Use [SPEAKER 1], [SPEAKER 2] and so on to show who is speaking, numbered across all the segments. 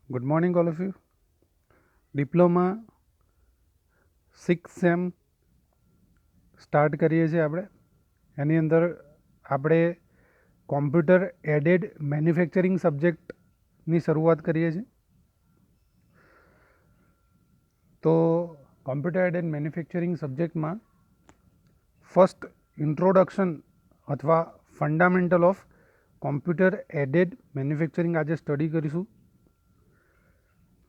[SPEAKER 1] Good morning all of you. Diploma 6 sem start કરીએ છીએ આપણે. એની અંદર આપણે કોમ્પ્યુટર એડેડ મેન્યુફેક્ચરિંગ સબ્જેક્ટની શરૂઆત કરીએ છીએ. તો કોમ્પ્યુટર એડેડ મેન્યુફેક્ચરિંગ સબ્જેક્ટમાં ફર્સ્ટ ઇન્ટ્રોડક્શન અથવા fundamental of computer aided manufacturing આજે સ્ટડી કરીશું.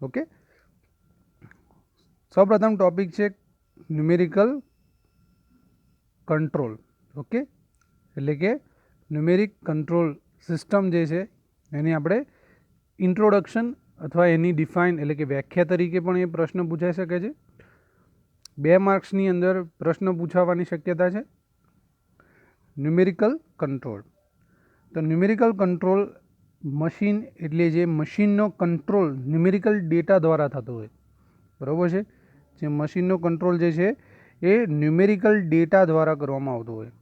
[SPEAKER 1] ઓકે, સૌપ્રથમ ટોપિક છે ન્યુમેરિકલ કંટ્રોલ. ઓકે, એટલે કે ન્યુમેરિક કંટ્રોલ સિસ્ટમ જે છે એની આપણે ઇન્ટ્રોડક્શન અથવા એની ડિફાઇન એટલે કે વ્યાખ્યા તરીકે પણ એ પ્રશ્ન પૂછાઈ શકે છે. 2 માર્ક્સની અંદર પ્રશ્ન પૂછાવાની શક્યતા છે. ન્યુમેરિકલ કંટ્રોલ, તો ન્યુમેરિકલ કંટ્રોલ મશીન એટલે જે મશીનનો કંટ્રોલ ન્યુમેરિકલ ડેટા દ્વારા થતો હોય, બરાબર છે. જે મશીનનો કંટ્રોલ જે છે એ ન્યુમેરિકલ ડેટા દ્વારા કરવામાં આવતો હોય,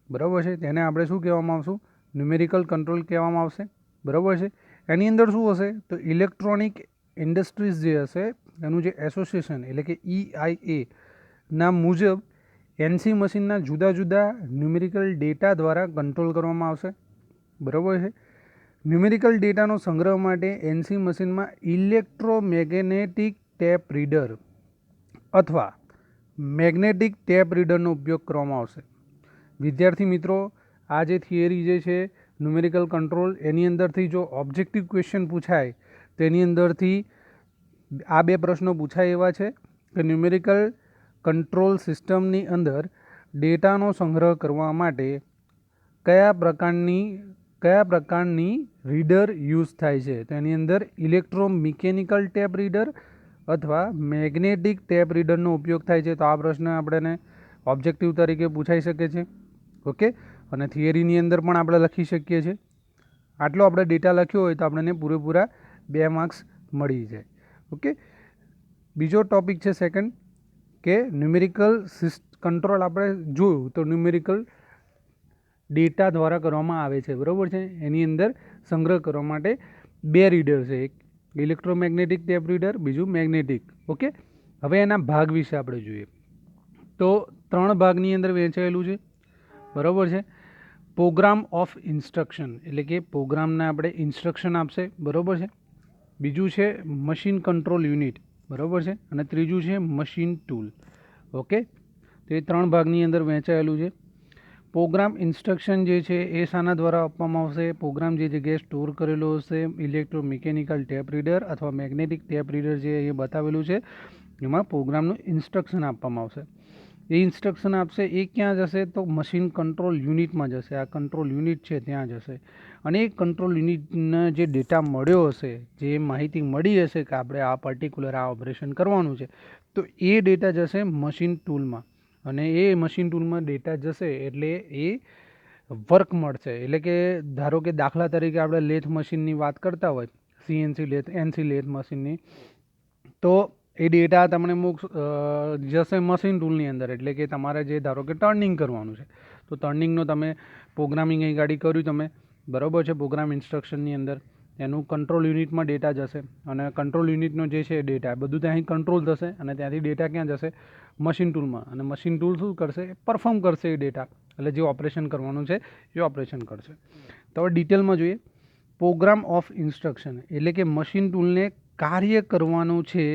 [SPEAKER 1] બરાબર છે. તેને આપણે શું કહેવામાં આવશું? ન્યુમેરિકલ કંટ્રોલ કહેવામાં આવશે, બરાબર છે. એની અંદર શું હશે તો ઇલેક્ટ્રોનિક ઇન્ડસ્ટ્રીઝ જે હશે એનું જે એસોસિએશન એટલે કે EIA ના મુજબ એનસી મશીનના જુદા જુદા ન્યુમેરિકલ ડેટા દ્વારા કંટ્રોલ કરવામાં આવશે, બરાબર છે. ન્યુમેરિકલ ડેટાનો સંગ્રહ માટે એનસી મશીનમાં ઇલેક્ટ્રોમેગ્નેટિક ટેપ રીડર અથવા મેગ્નેટિક ટેપ રીડરનો ઉપયોગ કરવામાં આવશે. વિદ્યાર્થી મિત્રો, આ જે થિયરી જે છે ન્યુમેરિકલ કંટ્રોલ, એની અંદરથી જો ઓબ્જેક્ટિવ ક્વેશ્ચન પૂછાય તો એની અંદરથી આ 2 પ્રશ્નો પૂછાય એવા છે કે ન્યુમેરિકલ કંટ્રોલ સિસ્ટમની અંદર ડેટાનો સંગ્રહ કરવા માટે કયા પ્રકારની રીડર યુઝ થાય છે. તો એની અંદર ઇલેક્ટ્રોમિકેનિકલ ટેપ રીડર અથવા મેગ્નેટિક ટેપ રીડરનો ઉપયોગ થાય છે. તો આ પ્રશ્ન આપણને ઓબ્જેક્ટિવ તરીકે પૂછાઈ શકે છે. ઓકે, અને થિયરીની અંદર પણ આપણે લખી શકીએ છીએ. આટલો આપણે ડેટા લખ્યો હોય તો આપણને પૂરેપૂરા 2 માર્ક્સ મળી જાય. ઓકે, બીજો ટોપિક છે સેકન્ડ કે ન્યુમેરિકલ કંટ્રોલ. આપણે જોયું તો ન્યુમેરિકલ ડેટા દ્વારા કરવામાં આવે છે, બરાબર છે. એની અંદર સંગ્રહ કરવા માટે 2 રીડર છે, એક ઇલેક્ટ્રોમેગ્નેટિક ટેપ રીડર, બીજું મેગ્નેટિક. ઓકે, હવે એના ભાગ વિશે આપણે જોઈએ તો 3 ભાગની અંદર વહેંચાયેલું છે, બરાબર છે. પ્રોગ્રામ ઓફ ઇન્સ્ટ્રક્શન એટલે કે પ્રોગ્રામને આપણે ઇન્સ્ટ્રક્શન આપશે, બરાબર છે. બીજું છે મશીન કંટ્રોલ યુનિટ, બરાબર છે. અને ત્રીજું છે મશીન ટૂલ. ઓકે, તો એ 3 ભાગની અંદર વહેંચાયેલું છે. પ્રોગ્રામ ઇન્સ્ટ્રક્શન જે છે એ શાના દ્વારા આપવામાં આવશે? પ્રોગ્રામ જે જગ્યાએ સ્ટોર કરેલો હશે ઇલેક્ટ્રોમિકેનિકલ ટેપ રીડર અથવા મેગ્નેટિક ટેપ રીડર જે એ બતાવેલું છે એમાં પ્રોગ્રામનું ઇન્સ્ટ્રક્શન આપવામાં આવશે. એ ઇન્સ્ટ્રક્શન આપશે એ ક્યાં જશે તો મશીન કંટ્રોલ યુનિટમાં જશે. આ કંટ્રોલ યુનિટ છે ત્યાં જશે અને એ કંટ્રોલ યુનિટને જે ડેટા મળ્યો હશે, જે માહિતી મળી હશે કે આપણે આ પર્ટિક્યુલર આ ઓપરેશન કરવાનું છે, તો એ ડેટા જશે મશીન ટૂલમાં. અને એ મશીન ટૂલમાં ડેટા જશે એટલે એ વર્ક મળશે. એટલે કે ધારો કે દાખલા તરીકે આપણે લેથ મશીનની વાત કરતા હોય, CNC લેથ, NC લેથ મશીનની, તો એ ડેટા તમને જશે મશીન ટૂલની અંદર. એટલે કે તમારે જે ધારો કે ટર્નિંગ કરવાનું છે તો ટર્નિંગનો તમે પ્રોગ્રામિંગ અહીં ગાડી કર્યું તમે, બરાબર છે. પ્રોગ્રામ ઇન્સ્ટ્રક્શનની અંદર એનું કંટ્રોલ યુનિટમાં ડેટા જશે અને કંટ્રોલ યુનિટનો જે છે ડેટા બધું ત્યાં કંટ્રોલ થશે અને ત્યાંથી ડેટા ક્યાં જશે? મશીન ટૂલમાં. અને મશીન ટૂલ શું કરશે? પરફોર્મ કરશે એ ડેટા, એટલે જે ઓપરેશન કરવાનું છે એ ઓપરેશન કરશે. તો હવે ડિટેલમાં જોઈએ. પ્રોગ્રામ ઓફ ઇન્સ્ટ્રક્શન એટલે કે મશીન ટૂલને કાર્ય કરવાનું છે,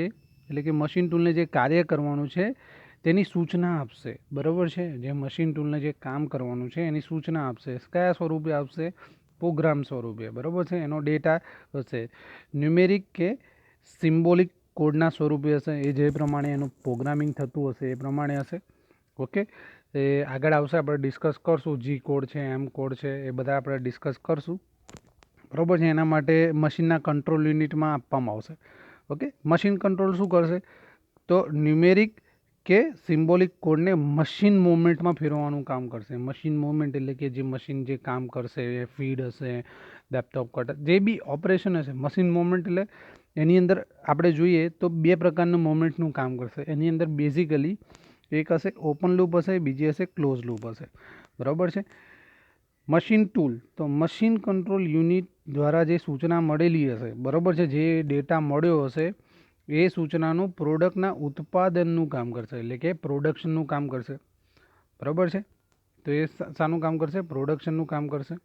[SPEAKER 1] એટલે કે મશીન ટૂલને જે કાર્ય કરવાનું છે તેની સૂચના આપશે, બરાબર છે. જે મશીન ટૂલને જે કામ કરવાનું છે એની સૂચના આપશે. કયા સ્વરૂપે આપશે? પ્રોગ્રામ સ્વરૂપે, બરાબર છે. એનો ડેટા હશે ન્યુમેરિક કે સિમ્બોલિક કોડના સ્વરૂપે હશે. એ જે પ્રમાણે એનું પ્રોગ્રામિંગ થતું હશે એ પ્રમાણે હશે. ઓકે, એ આગળ આવશે, આપણે ડિસ્કસ કરશું. G કોડ છે, M કોડ છે, એ બધા આપણે ડિસ્કસ કરશું, બરાબર છે. એના માટે મશીનના કંટ્રોલ યુનિટમાં આપવામાં આવશે. ઓકે, મશીન કંટ્રોલ શું કરશે તો ન્યુમેરિક કે સિમ્બોલિક કોડને મશીન મુવમેન્ટમાં ફેરવવાનું કામ કરશે. મશીન મુવમેન્ટ એટલે કે જે મશીન જે કામ કરશે, ફીડ હશે, લેપટોપ કટર, જે બી ઓપરેશન હશે, મશીન મુવમેન્ટ એટલે એની અંદર આપણે જોઈએ તો 2 પ્રકારનું મુવમેન્ટનું કામ કરશે. એની અંદર બેઝિકલી એક હશે ઓપન લૂપ હશે, બીજી હશે ક્લોઝ લૂપ હશે, બરાબર છે. મશીન ટૂલ, તો મશીન કંટ્રોલ યુનિટ દ્વારા જે સૂચના મળેલી હશે, બરાબર છે, જે ડેટા મળ્યો હશે એ સૂચનાનું પ્રોડક્ટના ઉત્પાદનનું કામ કરશે, એટલે કે પ્રોડક્શનનું કામ કરશે, બરાબર છે. તો એ શાનું કામ કરશે? પ્રોડક્શનનું કામ કરશે.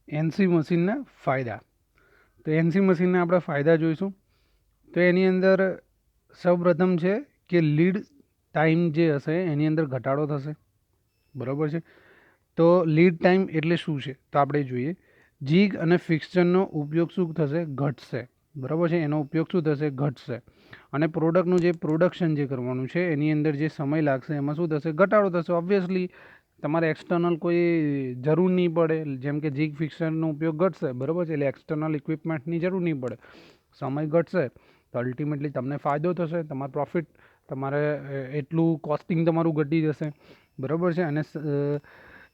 [SPEAKER 1] એનસી મશીનના ફાયદા. તો એનસી મશીનના આપણે ફાયદા જોઈશું. તો એની અંદર સૌપ્રથમ છે કે લીડ ટાઈમ જે હશે એની અંદર ઘટાડો થશે, બરાબર છે. તો લીડ ટાઈમ એટલે શું છે? તો આપણે જોઈએ. જીગ અને ફિક્સચરનો ઉપયોગ શું થશે? ઘટશે, બરાબર છે. એનો ઉપયોગ શું થશે? ઘટશે. અને પ્રોડક્ટનું જે પ્રોડક્શન જે કરવાનું છે એની અંદર જે સમય લાગશે એમાં શું થશે? ઘટાડો થશે. ઓબ્વિયસલી તમારે એક્સટર્નલ કોઈ જરૂર નહીં પડે, જેમ કે જીગ ફિક્સરનો ઉપયોગ ઘટશે, બરાબર છે, એટલે એક્સટર્નલ ઇક્વિપમેન્ટની જરૂર નહીં પડે, સમય ઘટશે તો અલ્ટિમેટલી તમને ફાયદો થશે, તમારો પ્રોફિટ, તમારે એટલું કોસ્ટિંગ તમારું ઘટી જશે, બરાબર છે. અને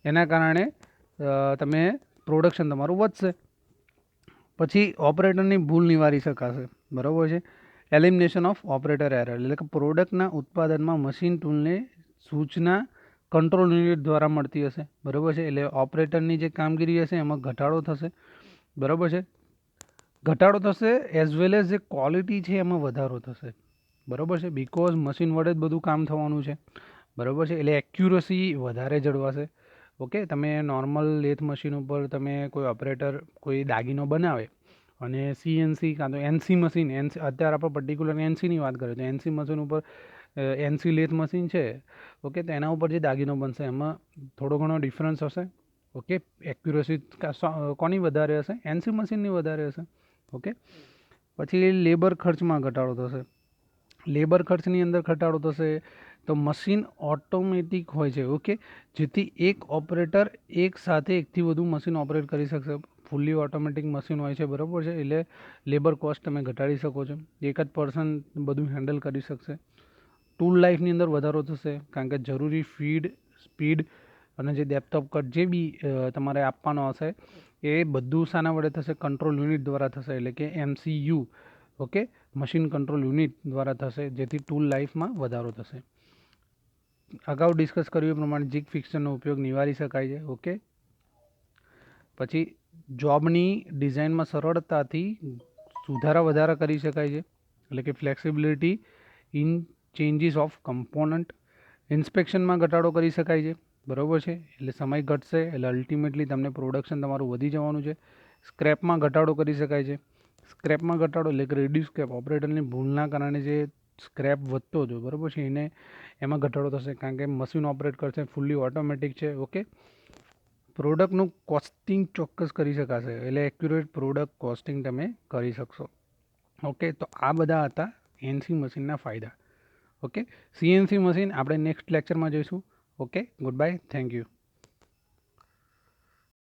[SPEAKER 1] એના કારણે તમે પ્રોડક્શન તમારું વધશે. પછી ઓપરેટરની ભૂલ નિવારી શકાશે, બરાબર છે. એલિમિનેશન ઓફ ઓપરેટર એરર, એટલે કે પ્રોડક્ટના ઉત્પાદનમાં મશીન ટૂલને સૂચના કંટ્રોલ યુનિટ દ્વારા મળતી હશે, બરાબર છે. એટલે ઓપરેટરની જે કામગીરી હશે એમાં ઘટાડો થશે, બરાબર છે. ઘટાડો થશે એઝ વેલ એઝ જે ક્વોલિટી છે એમાં વધારો થશે, બરાબર છે. બિકોઝ મશીન વડે જ બધું કામ થવાનું છે, બરાબર છે. એટલે એક્યુરસી વધારે જળવાશે. ઓકે, તમે નોર્મલ લેથ મશીન ઉપર તમે કોઈ ઓપરેટર કોઈ દાગીનો બનાવે અને સીએનસી કાં તો એનસી મશીન, અત્યારે આપણે પર્ટિક્યુલર એનસીની વાત કરીએ તો એનસી મશીન ઉપર એનસી લેથ મશીન છે, ઓકે, તો એના ઉપર જે દાગીનો બનશે એમાં થોડો ઘણો ડિફરન્સ હશે. ઓકે, એક્યુરસી કોની વધારે હશે? એનસી મશીનની વધારે હશે. ઓકે, પછી લેબર ખર્ચમાં ઘટાડો થશે. લેબર ખર્ચની અંદર ઘટાડો થશે તો મશીન ઓટોમેટિક હોય છે, ઓકે, જેથી એક ઓપરેટર એક સાથે એકથી વધુ મશીન ઓપરેટ કરી શકશે. ફૂલ્લી ઓટોમેટિક મશીન હોય છે, બરાબર છે, એટલે લેબર કોસ્ટ તમે ઘટાડી શકો છો. એક જ પર્સન બધું હેન્ડલ કરી શકશે. ટૂલ લાઈફની અંદર વધારો થશે, કારણ કે જરૂરી ફીડ, સ્પીડ અને જે ડેપ્થ ઓફ કટ જે બી તમારે આપવાનો હશે એ બધું શાના વડે થશે? કંટ્રોલ યુનિટ દ્વારા થશે, એટલે કે MCU, okay, machine control unit દ્વારા થશે, જેથી ટૂલ લાઈફમાં વધારો થશે. અગાઉ ડિસ્કસ કર્યું એ પ્રમાણે જીગ ફિક્સરનો ઉપયોગ નિવારી શકાય છે, ઓકે. પછી જોબની ડિઝાઇનમાં સરળતાથી સુધારા વધારા કરી શકાય છે, એટલે કે flexibility in changes of component. ઇન્સ્પેક્શનમાં ઘટાડો કરી શકાય છે, બરાબર છે, એટલે સમય ઘટશે, એટલે અલ્ટિમેટલી તમને પ્રોડક્શન તમારું વધી જવાનું છે. સ્ક્રેપમાં ઘટાડો કરી શકાય છે. સ્ક્રેપમાં ઘટાડો એટલે કે રિડ્યુસ સ્ક્રેપ, ઓપરેટરની ભૂલના કારણે જે સ્ક્રેપ વધતો હતો, બરાબર છે, એમાં ઘટાડો થશે, કારણ કે મશીન ઓપરેટ કરશે, ફૂલ્લી ઓટોમેટિક છે, ઓકે. પ્રોડક્ટનું કોસ્ટિંગ ચોક્કસ કરી શકાશે, એટલે એક્યુરેટ પ્રોડક્ટ કોસ્ટિંગ તમે કરી શકશો, ઓકે. તો આ બધા હતા એનસી મશીનના ફાયદા, ઓકે. સીએનસી મશીન આપણે નેક્સ્ટ લેક્ચરમાં જોઈશું, okay. Good bye, thank you.